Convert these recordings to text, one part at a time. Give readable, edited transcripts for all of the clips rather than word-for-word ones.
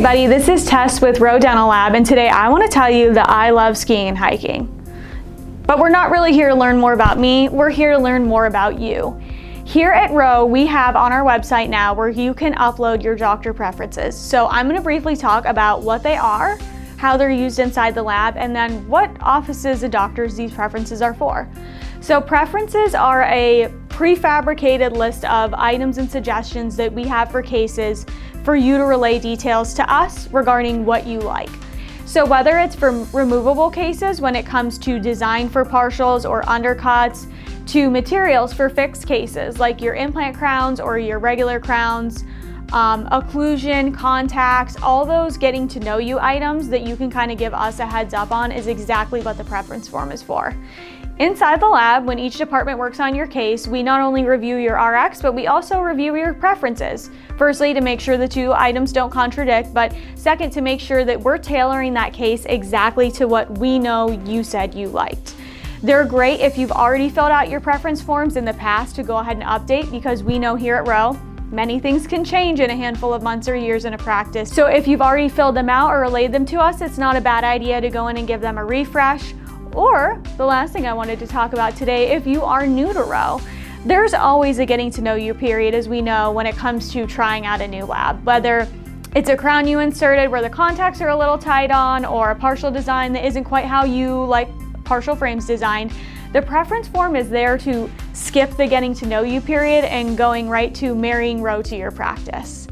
everybody, this is Tess with Row Dental Lab, and today I want to tell you that I love skiing and hiking. But we're not really here to learn more about me, we're here to learn more about you. Here at Row, we have on our website now where you can upload your doctor preferences. So I'm going to briefly talk about what they are, how they're used inside the lab, and then what offices and doctors these preferences are for. So preferences are a prefabricated list of items and suggestions that we have for cases for you to relay details to us regarding what you like. So whether it's for removable cases when it comes to design for partials or undercuts, to materials for fixed cases like your implant crowns or your regular crowns, occlusion, contacts, all those getting to know you items that you can kind of give us a heads up on is exactly what the preference form is for. Inside the lab, when each department works on your case, we not only review your RX, but we also review your preferences. Firstly, to make sure the two items don't contradict, but second, to make sure that we're tailoring that case exactly to what we know you said you liked. They're great if you've already filled out your preference forms in the past to go ahead and update, because we know here at Row, many things can change in a handful of months or years in a practice. So if you've already filled them out or relayed them to us, it's not a bad idea to go in and give them a refresh. Or the last thing I wanted to talk about today, if you are new to Row, there's always a getting to know you period, as we know, when it comes to trying out a new lab. Whether it's a crown you inserted where the contacts are a little tight on, or a partial design that isn't quite how you like partial frames designed, the preference form is there to skip the getting to know you period and going right to marrying Row to your practice.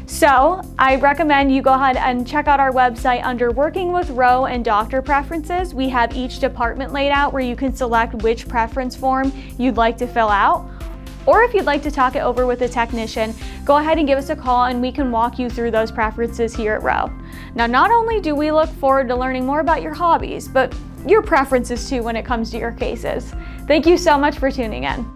So I recommend you go ahead and check out our website under Working with Row and Doctor Preferences. We have each department laid out where you can select which preference form you'd like to fill out. Or if you'd like to talk it over with a technician, go ahead and give us a call and we can walk you through those preferences here at Row. Now, not only do we look forward to learning more about your hobbies, but your preferences too when it comes to your cases. Thank you so much for tuning in.